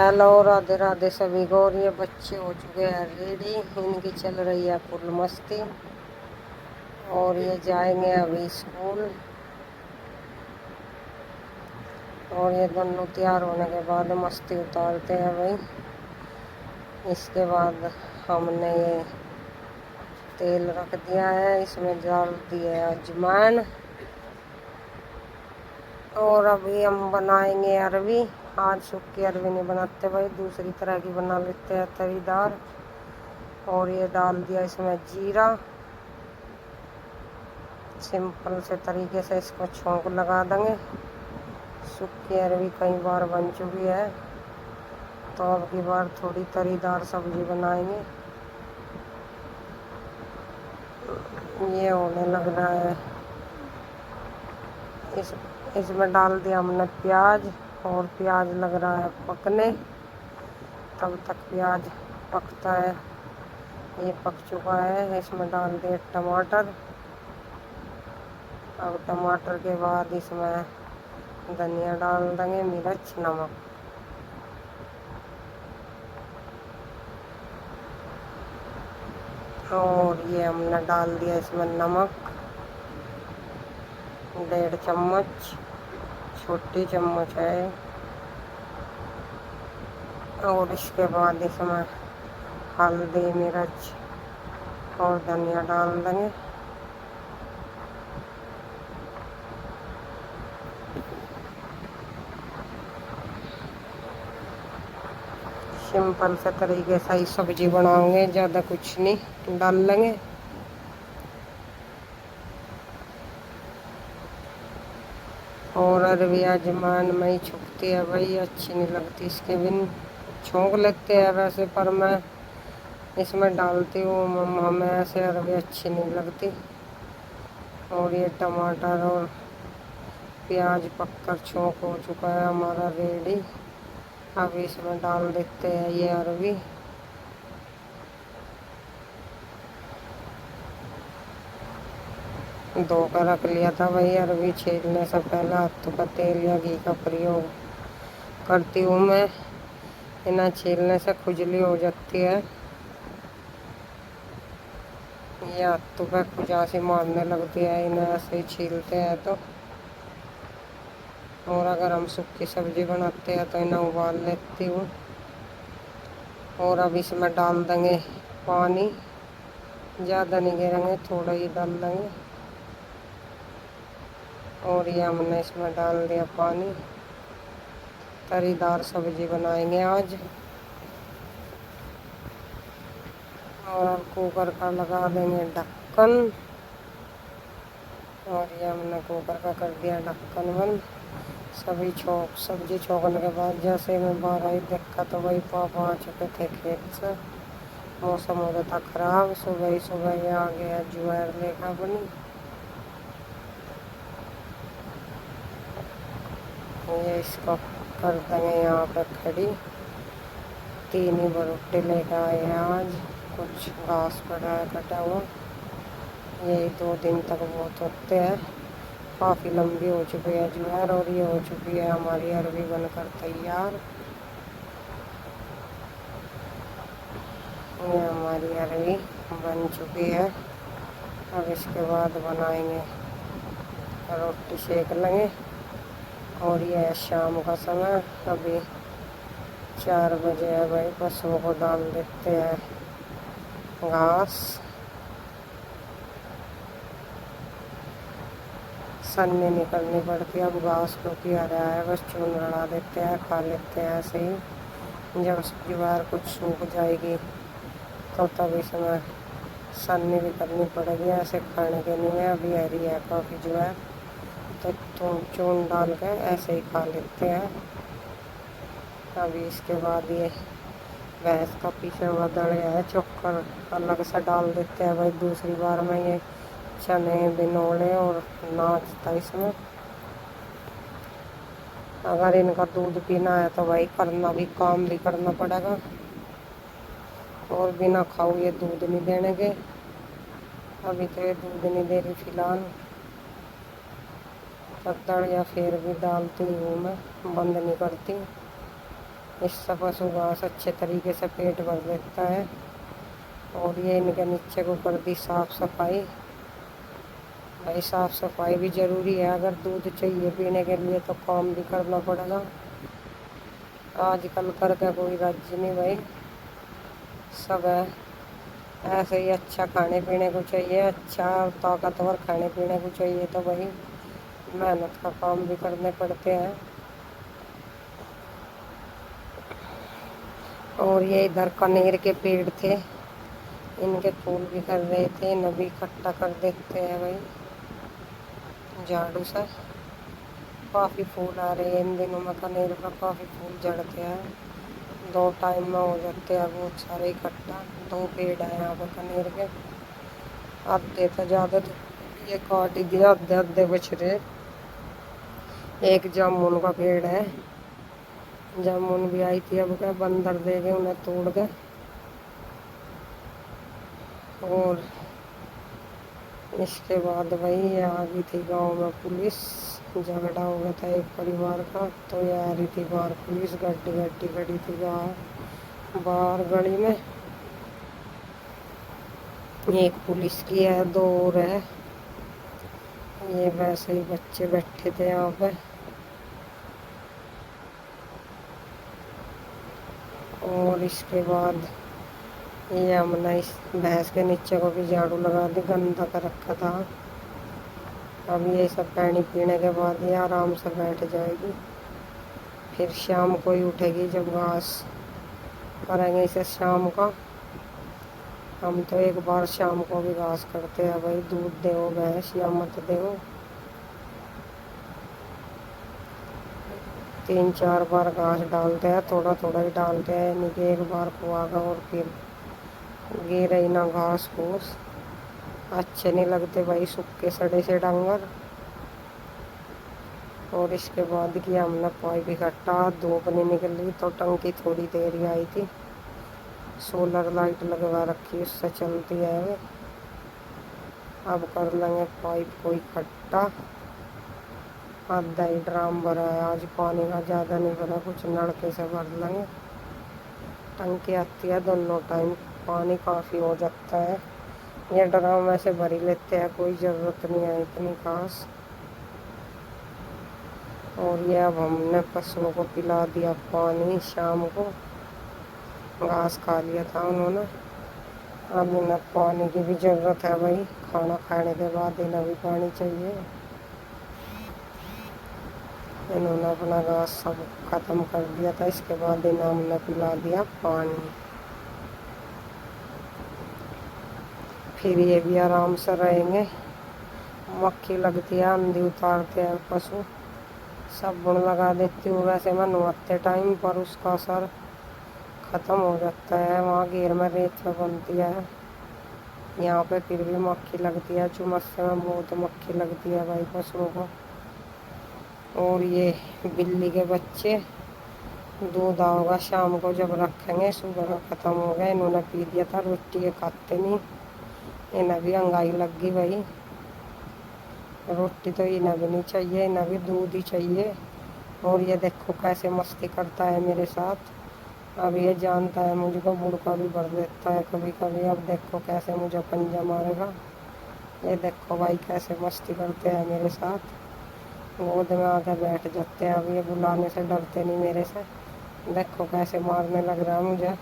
Hello, Radhe Radhe सभी को। और ये बच्चे हो चुके हैं रेडी, इनकी चल रही है फुल मस्ती। और ये जाएंगे अभी स्कूल। और ये दोनों तैयार होने के बाद मस्ती उतारते हैं भाई। इसके बाद हमने ये तेल रख दिया है, इसमें डाल दिए अजवाइन। और अभी हम बनाएंगे अरवी। आज सूखी अरवी नहीं बनाते भाई, दूसरी तरह की बना लेते हैं, तरीदार। और ये डाल दिया इसमें जीरा। सिंपल से तरीके से इसको छोंक लगा देंगे। सूखी अरवी कई बार बन चुकी है, तो अब की बार थोड़ी तरीदार सब्जी बनाएंगे। ये होने लग रहा है। इसमें डाल दिया हमने प्याज, और प्याज लग रहा है पकने। तब तक प्याज पकता है। ये पक चुका है। इसमें डाल दिए टमाटर। अब टमाटर के बाद इसमें धनिया डाल देंगे, मिर्च, नमक। और ये हमने डाल दिया इसमें नमक 1.5 चम्मच, छोटी चम्मच है। और इसके बाद इसमें हल्दी, मिर्च और धनिया डाल देंगे। सिंपल से तरीके से ही सब्जी बनाओगे, ज़्यादा कुछ नहीं डाल लेंगे। और अरवी अजवाइन में ही छुपती है भाई, अच्छी नहीं लगती इसके बिन। छोंक लेते हैं वैसे, पर मैं इसमें डालती हूँ, हमें ऐसे अरवी अच्छी नहीं लगती। और ये टमाटर और प्याज पककर छोंक हो चुका है हमारा रेडी। अब इसमें डाल देते हैं ये अरवी। धो कर रख लिया था भाई अरवी। छीलने से पहले हाथों का तेल या घी का प्रयोग करती हूँ मैं। इन्हें छीलने से खुजली हो जाती है। ये हाथों पर खुजासी मारने लगती है इन्हें ऐसे ही छीलते हैं तो। और अगर हम सूखी सब्जी बनाते हैं तो इन्हें उबाल लेती हूँ। और अब इसमें डाल देंगे पानी, ज़्यादा नहीं गिरेंगे, थोड़ा ही डाल देंगे। और ये हमने इसमें डाल दिया पानी। तरीदार सब्जी बनाएंगे आज। और कुकर का लगा देंगे ढक्कन। और ये हमने कुकर का कर दिया ढक्कन बंद। सब्जी छोंकने के बाद जैसे मैं बाहर आई देखा तो वही पापा आ चुके थे खेत से। मौसम हो गया था खराब, सुबह ही सुबह ये आ गया ज्वार लेकर बनी। ये इसको कर देंगे यहाँ पर खड़ी। 3 ही बरोटे लेकर आए हैं आज। कुछ घास पड़ा है कटा हुआ, यही 2 दिन तक बहुत होते हैं। काफ़ी लंबी हो चुकी है ज्वार। और ये हो चुकी है हमारी अरवी बनकर तैयार। ये हमारी अरवी बन चुकी है। अब इसके बाद बनाएंगे, रोटी सेक लेंगे। और ये है शाम का समय, अभी 4 बजे है भाई। पशुओं को डाल देते हैं घास। सन्नी नहीं करनी पड़ती अब घास, क्योंकि आ रहा है, बस चून लड़ा देते हैं, खा लेते हैं ऐसे ही। जब ज्वार कुछ सूख जाएगी तो तब इसमें सन्नी भी करनी पड़ेगी, ऐसे खाने के नहीं है। अभी हरी है काफ़ी ज्वार, तो चून डाल के ऐसे ही खा लेते हैं। अभी इसके बाद ये भैंस का पीछे हुआ दड़िया है, चोकर अलग से डाल देते हैं भाई। दूसरी बार में ये चने बिनोले और नाचता इसमें। अगर इनका दूध पीना है तो भाई करना भी, काम भी करना पड़ेगा। और बिना खाओ ये दूध नहीं देने के। अभी तो ये दूध नहीं दे रही फिलहाल। तब दड़िया फिर भी डालती हूँ मैं, बंद नहीं करती। اس से पशु घास अच्छे तरीके से पेट भर लेता है। और ये इनके नीचे को कर दी साफ सफाई। भाई साफ सफाई भी ज़रूरी है, अगर दूध चाहिए पीने के लिए तो काम भी करना पड़ेगा। आजकल करके कोई राज्य नहीं भाई, सब है ऐसे ही। अच्छा खाने पीने को चाहिए, अच्छा और ताकतवर खाने पीने को चाहिए तो भाई मेहनत का काम भी करने पड़ते हैं। और ये इधर कनेर के पेड़ थे, इनके फूल भी कर रहे थे, इन्हें भी इकट्ठा कर देते हैं भाई झाड़ू से। काफ़ी फूल आ रहे हैं इन दिनों में, कनेर का काफ़ी फूल झड़ते हैं, 2 टाइम में हो जाते हैं बहुत सारे इकट्ठा। 2 पेड़ हैं यहाँ पर कनेर के, आधे तो ज़्यादा तो ये काट ही दिया, आधे आधे बच रहे। एक जामुन का पेड़ है, जामुन भी आई थी, अब क्या बंदर दे गए उन्हें तोड़ के। और इसके बाद भाई आ गई थी गांव में पुलिस, झगड़ा हो गया था एक परिवार का, तो ये आ रही थी बाहर पुलिस, गड्डी गड्डी खड़ी थी बाहर गली में। एक पुलिस की है, 2 और है। ये वैसे ही बच्चे बैठे थे यहाँ पे। और इसके बाद ये हमने इस भैंस के नीचे को भी झाड़ू लगा दी, गंदा कर रखा था। अब ये सब पानी पीने के बाद ये आराम से बैठ जाएगी, फिर शाम को ही उठेगी जब घास करेंगे इसे शाम का। हम तो एक बार शाम को भी घास करते हैं भाई, दूध दो भैंस या मत दो, 3-4 बार घास डालते हैं, थोड़ा थोड़ा ही डालते हैं, यानी कि एक बार खुआगा और फिर गिरे ना घास फूस, अच्छे नहीं लगते भाई सूखे सड़े से डंगर। और इसके बाद कि हमने पाइप इकट्ठा, धूप नहीं निकली तो टंकी थोड़ी देर ही आई थी, सोलर लाइट लगवा रखी उससे चलती है वो। अब कर लेंगे पाइप को इकट्ठा, आधा ही ड्राम भरा है आज, पानी का ज़्यादा नहीं भरा, कुछ नलके से भर लेंगे। टंकी आती है दोनों टाइम, पानी काफ़ी हो जाता है। ये ड्राम ऐसे भर ही लेते हैं, कोई ज़रूरत नहीं है इतनी खास। और ये अब हमने पशुओं को पिला दिया पानी, शाम को घास खा लिया था उन्होंने। अब इन्हें पानी की भी ज़रूरत है भाई, खाना खाने के बाद इन्हें भी पानी चाहिए। इन्होंने अपना घास सब ख़त्म कर दिया था, इसके बाद इन्हें हमने पिला दिया पानी। फिर ये भी आराम से रहेंगे। मक्खी लगती है, आंधी उतारते हैं पशु, साबुन लगा देती हूँ वैसे मैं नहाते टाइम, पर उसका असर ख़त्म हो जाता है, वहाँ घेर में रेत बनती है। यहाँ पे फिर भी मक्खी लगती है, चुमस्से में बहुत मक्खी लगती है भाई पशुओं को। और ये बिल्ली के बच्चे, दूध आओगा शाम को जब रखेंगे, सुबह का ख़त्म हो गया, इन्होंने पी दिया था, रोटी ये खाते नहीं, इन्हें भी अंगाई लग गई भाई। रोटी तो इन्हें भी नहीं चाहिए, इन्हें भी दूध ही चाहिए। और ये देखो कैसे मस्ती करता है मेरे साथ, अब ये जानता है मुझको बुड़का भी भर देता है कभी कभी। अब देखो कैसे मुझे पंजा मारेगा, ये देखो भाई कैसे मस्ती करते हैं मेरे साथ, गोद में आकर बैठ जाते हैं। अब ये बुलाने से डरते नहीं मेरे से, देखो कैसे मारने लग रहा है मुझे।